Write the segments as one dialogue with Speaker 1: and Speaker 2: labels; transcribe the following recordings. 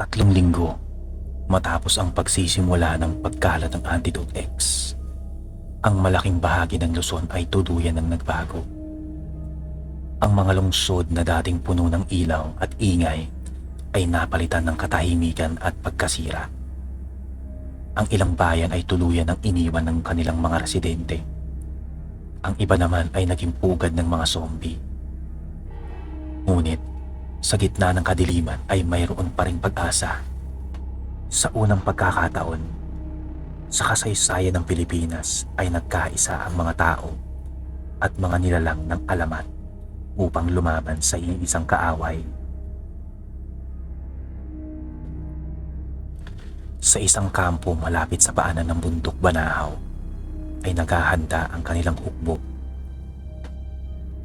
Speaker 1: 3 linggo matapos ang pagsisimula ng pagkalat ng Antidote X, ang malaking bahagi ng Luzon ay tuluyan ng nagbago. Ang mga lungsod na dating puno ng ilaw at ingay ay napalitan ng katahimikan at pagkasira. Ang ilang bayan ay tuluyan ng iniwan ng kanilang mga residente. Ang iba naman ay naging pugad ng mga zombie. Ngunit, sa gitna ng kadiliman ay mayroon pa ring pag-asa. Sa unang pagkakataon, sa kasaysayan ng Pilipinas ay nagkaisa ang mga tao at mga nilalang ng alamat upang lumaban sa iisang kaaway. Sa isang kampo malapit sa paanan ng bundok Banahaw ay naghahanda ang kanilang hukbo.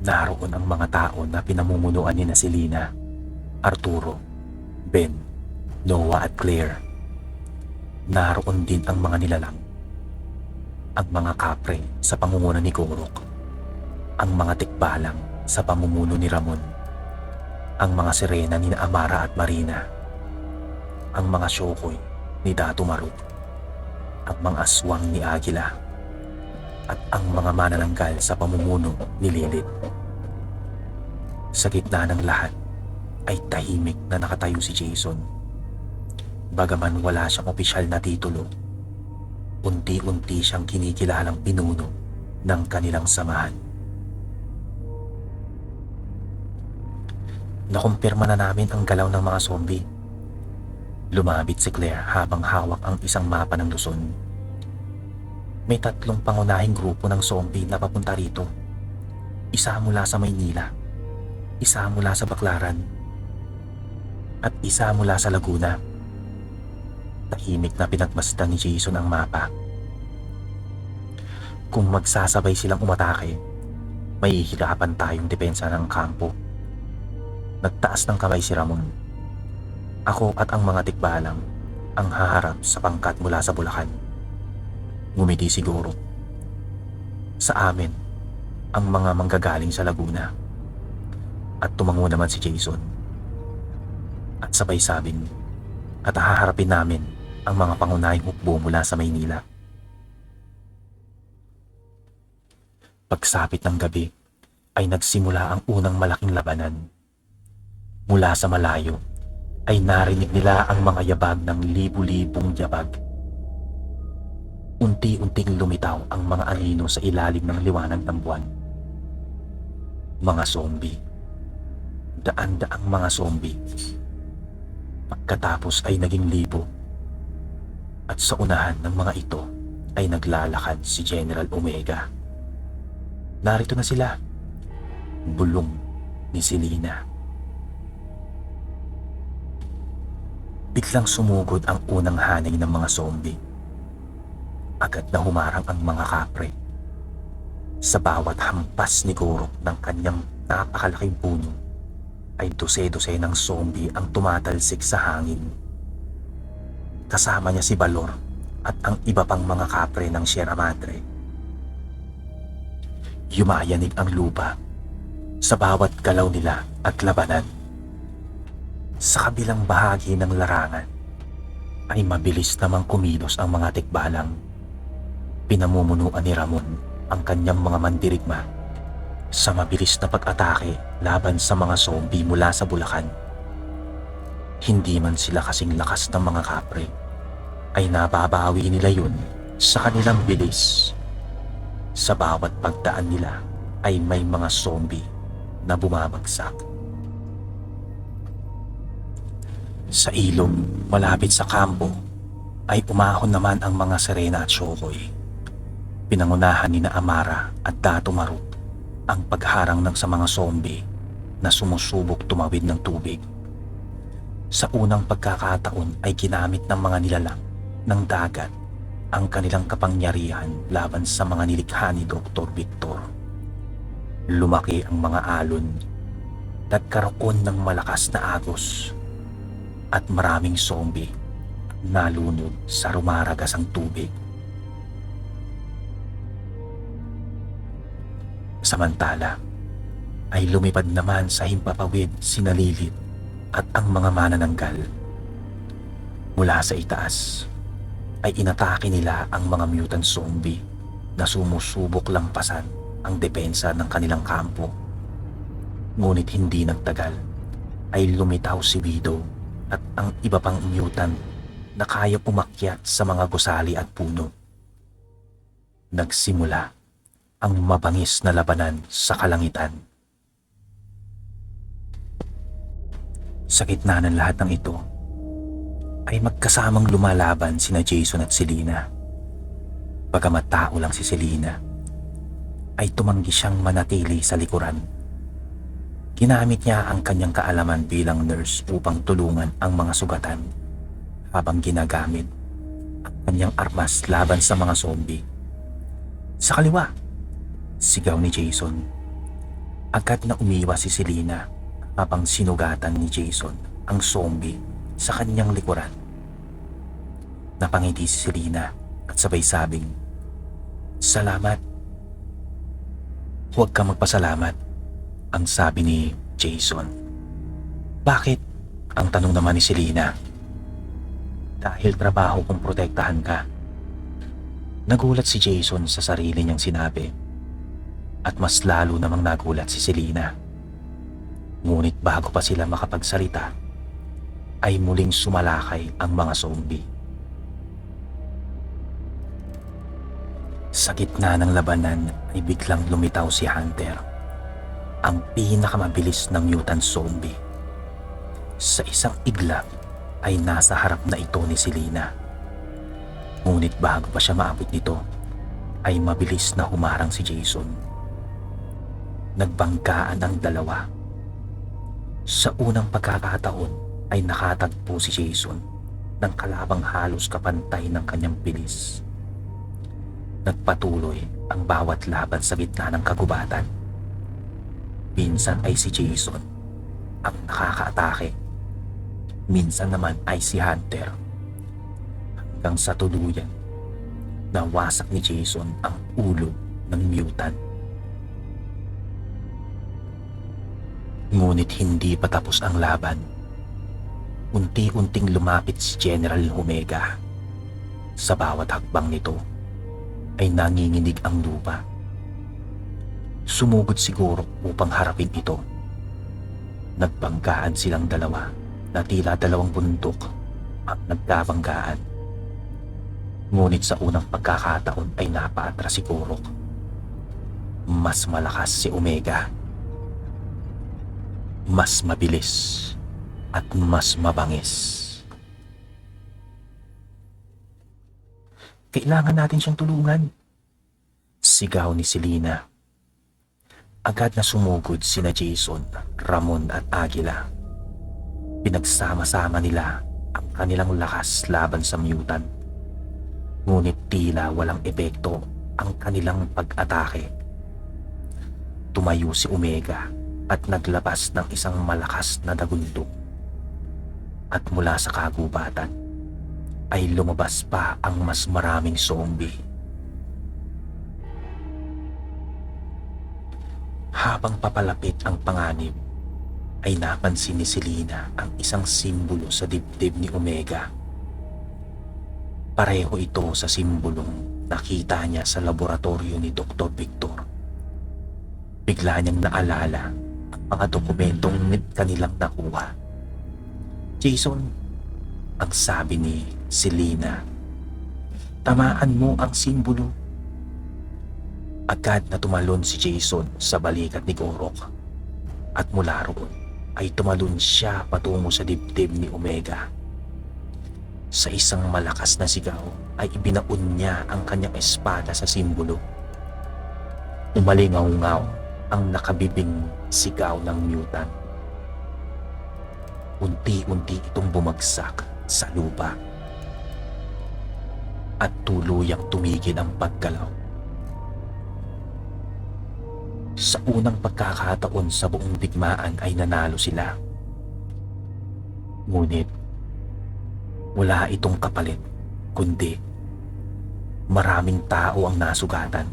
Speaker 1: Naroon ang mga tao na pinamumunuan ni Selena, Arturo, Ben, Noah at Claire. Naroon din ang mga nilalang, ang mga kapre sa pangunguna ni Gorok, ang mga tikbalang sa pamumuno ni Ramon, ang mga sirena ni Amara at Marina, ang mga syokoy ni Dato Maruk, ang mga aswang ni Agila, at ang mga manananggal sa pamumuno ni Lilith. Sa gitna ng lahat ay tahimik na nakatayo si Jason. Bagaman wala siyang opisyal na titulo, unti-unti siyang kinikilalang pinuno ng kanilang samahan. Nakumpirma na namin ang galaw ng mga zombie. Lumapit si Claire habang hawak ang isang mapa ng Luzon. May 3 pangunahing grupo ng zombie na papunta rito. Isa mula sa Maynila, isa mula sa Baclaran, at isa mula sa Laguna. Tahimik na pinagmasdan ni Jason ang mapa. Kung magsasabay silang umatake, may hihirapan tayong depensa ng kampo. Nagtaas ng kamay si Ramon. Ako at ang mga tikbalang ang haharap sa pangkat mula sa Bulacan. Ngumiti siguro. Sa amin, ang mga manggagaling sa Laguna. At tumango naman si Jason. At sabay sabing, at haharapin namin ang mga pangunahing hukbo mula sa Maynila. Pagsapit ng gabi ay nagsimula ang unang malaking labanan. Mula sa malayo ay narinig nila ang mga yabag ng libu-libong yabag. Unti-unting lumitaw ang mga anino sa ilalim ng liwanag ng buwan. Mga zombie. Daan-daang mga zombie. Pagkatapos ay naging libo. At sa unahan ng mga ito ay naglalakad si General Omega. Narito na sila. Bulong ni Selena. Biglang sumugod ang unang hanay ng mga zombie. Agad na humarang ang mga kapre. Sa bawat hampas ni Gorok ng kanyang napakalaking puno ay dose-dose ng zombie ang tumatalsik sa hangin. Kasama niya si Balor at ang iba pang mga kapre ng Sierra Madre. Yumayanig ang lupa sa bawat galaw nila at labanan. Sa kabilang bahagi ng larangan ay mabilis namang kumilos ang mga tikbalang. Pinamumunuan ni Ramon ang kanyang mga mandirigma sa mabilis na pag-atake laban sa mga zombie mula sa Bulacan. Hindi man sila kasing lakas ng mga kapre, ay nababawi nila yun sa kanilang bilis. Sa bawat pagdaan nila ay may mga zombie na bumabagsak. Sa ilog malapit sa kampo ay umahon naman ang mga sirena at syokoy. Pinangunahan ni Amara at Dato Maruk ang pagharang ng sa mga zombie na sumusubok tumawid ng tubig. Sa unang pagkakataon ay ginamit ng mga nilalang ng dagat ang kanilang kapangyarihan laban sa mga nilikha ni Dr. Victor. Lumaki ang mga alon, nagkaroon ng malakas na agos, at maraming zombie nalunod sa rumaragasang tubig. Samantala, ay lumipad naman sa himpapawid sina Lilith at ang mga manananggal. Mula sa itaas ay inatake nila ang mga mutant zombie na sumusubok lampasan ang depensa ng kanilang kampo. Ngunit hindi nagtagal ay lumitaw si Widow at ang iba pang mutant na kaya umakyat sa mga gusali at puno. Nagsimula ang mabangis na labanan sa kalangitan. Sa gitna ng lahat ng ito, ay magkasamang lumalaban sina Jason at Selena. Bagamat tao lang si Selena, ay tumanggi siyang manatili sa likuran. Ginamit niya ang kanyang kaalaman bilang nurse upang tulungan ang mga sugatan habang ginagamit ang kanyang armas laban sa mga zombie. Sa kaliwa, sigaw ni Jason. Agad na umiwas si Selena habang sinugatan ni Jason ang zombie sa kanyang likuran. Napangiti si Selena at sabay sabing, "Salamat." "Huwag kang magpasalamat," ang sabi ni Jason. "Bakit?" ang tanong naman ni Selena. "Dahil trabaho kong protektahan ka." Nagulat si Jason sa sarili niyang sinabi at mas lalo namang nagulat si Selena. Ngunit bago pa sila makapagsalita, ay muling sumalakay ang mga zombie. Sa gitna ng labanan ay biglang lumitaw si Hunter, ang pinakamabilis na mutant zombie. Sa isang iglap ay nasa harap na ito ni Selena. Ngunit bago pa siya maabot nito, ay mabilis na humarang si Jason. Nagbanggaan ang dalawa. Sa unang pagkakataon ay nakatagpo si Jason ng kalabang halos kapantay ng kanyang bilis. Nagpatuloy ang bawat laban sa gitna ng kagubatan. Minsan ay si Jason ang nakakaatake. Minsan naman ay si Hunter. Hanggang sa tuluyan, nawasak ni Jason ang ulo ng mutant. Ngunit hindi pa tapos ang laban. Unti-unting lumapit si General Omega. Sa bawat hakbang nito ay nanginginig ang lupa. Sumugod siguro upang harapin ito. Nagbanggaan silang dalawa na tila dalawang bundok ang nagkabanggaan. Ngunit sa unang pagkakataon ay napaatras si Kurok. Mas malakas si Omega. Mas mabilis at mas mabangis. "Kailangan natin siyang tulungan," sigaw ni Selena. Agad na sumugod sina Jason, Ramon at Aguila. Pinagsama-sama nila ang kanilang lakas laban sa mutant. Ngunit tila walang epekto ang kanilang pag-atake. Tumayo si Omega at naglabas ng isang malakas na dagundong. At mula sa kagubatan ay lumabas pa ang mas maraming zombie. Habang papalapit ang panganib, ay napansin ni Selena ang isang simbolo sa dibdib ni Omega. Pareho ito sa simbolong nakita niya sa laboratorio ni Dr. Victor. Bigla niyang naalala ang mga dokumentong kanilang nakuha. "Jason," ang sabi ni Selena, "tamaan mo ang simbolo." Agad na tumalon si Jason sa balikat ni Kurok. At mula roon ay tumalon siya patungo sa dibdib ni Omega. Sa isang malakas na sigaw ay ibinaon niya ang kanyang espada sa simbolo. Umalingaw-ngaw ang nakabibing sigaw ng mutant. Unti-unti itong bumagsak sa lupa at tuluyang tumigil ang paggalaw. Sa unang pagkakataon sa buong digmaan ay nanalo sila. Ngunit wala itong kapalit, kundi maraming tao ang nasugatan.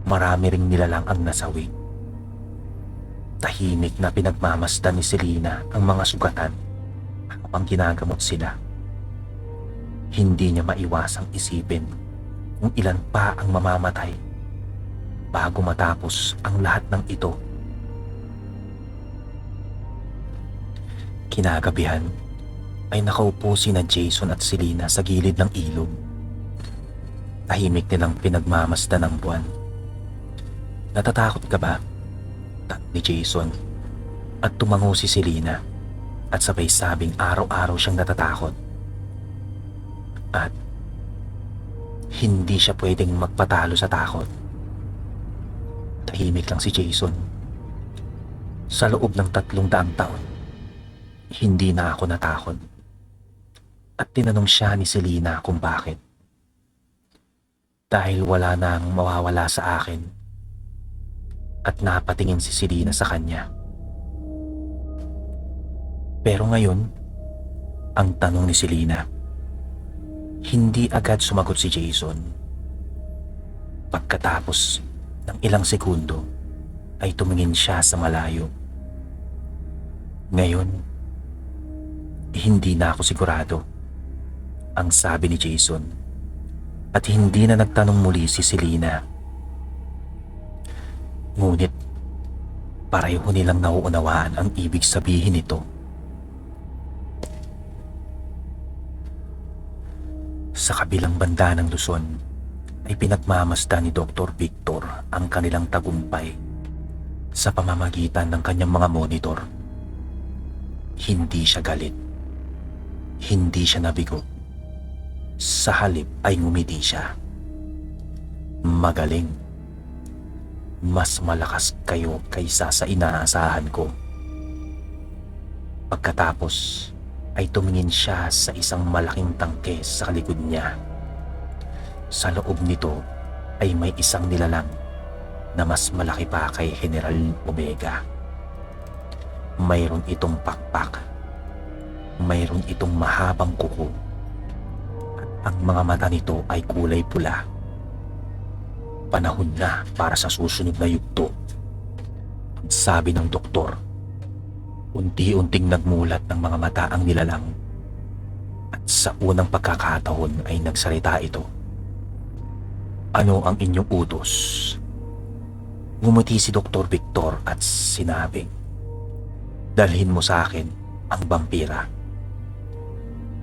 Speaker 1: Marami ring nilalang ang nasawi. Tahimik na pinagmamasdan ni Selena ang mga sugatan habang ginagamot sila Hindi niya maiwasang isipin kung ilan pa ang mamamatay bago matapos ang lahat ng ito. Kinagabihan ay nakaupo sina Jason at Selena sa gilid ng ilog. Tahimik nilang pinagmamasdan ng buwan. "Natatakot ka ba?" tanong ni Jason, at tumango si Selena at sabay sabing araw-araw siyang natatakot. At hindi siya pwedeng magpatalo sa takot. Tahimik lang si Jason. Sa loob ng 300 taon, hindi na ako natakot. At tinanong siya ni Selena kung bakit. Dahil wala nang mawawala sa akin. At napatingin si Selena sa kanya. Pero ngayon, ang tanong ni Selena. Hindi agad sumagot si Jason. Pagkatapos ng ilang segundo ay tumingin siya sa malayo. "Ngayon, hindi na ako sigurado," ang sabi ni Jason, at hindi na nagtanong muli si Selena. Ngunit pareho nilang nauunawaan ang ibig sabihin nito. Sa kabilang banda ng Luzon ay pinagmamasdan ni Dr. Victor ang kanilang tagumpay sa pamamagitan ng kanyang mga monitor. Hindi siya galit. Hindi siya nabigo. Sa halip ay ngumiti siya. "Magaling. Mas malakas kayo kaysa sa inaasahan ko." Pagkatapos ay tumingin siya sa isang malaking tangke sa likod niya. Sa loob nito ay may isang nilalang na mas malaki pa kay General Omega. Mayroon itong pakpak. Mayroon itong mahabang kuko. At ang mga mata nito ay kulay pula. "Panahon na para sa susunod na yugto," ang sabi ng doktor. Unti-unting nagmulat ng mga mata ang nilalang. At sa unang pagkakataon ay nagsalita ito. "Ano ang inyong utos?" Ngumiti si Dr. Victor at sinabing, "Dalhin mo sa akin ang vampira."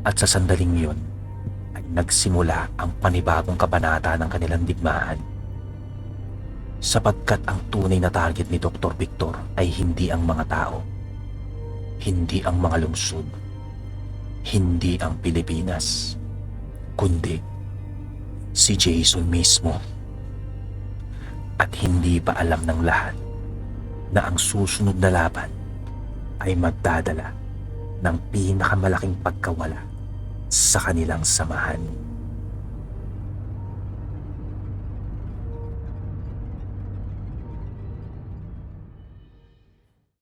Speaker 1: At sa sandaling yun ay nagsimula ang panibagong kabanata ng kanilang digmaan. Sapagkat ang tunay na target ni Dr. Victor ay hindi ang mga tao, hindi ang mga lungsod, hindi ang Pilipinas, kundi si Jason mismo. At hindi pa alam ng lahat na ang susunod na laban ay magdadala ng pinakamalaking pagkawala sa kanilang samahan.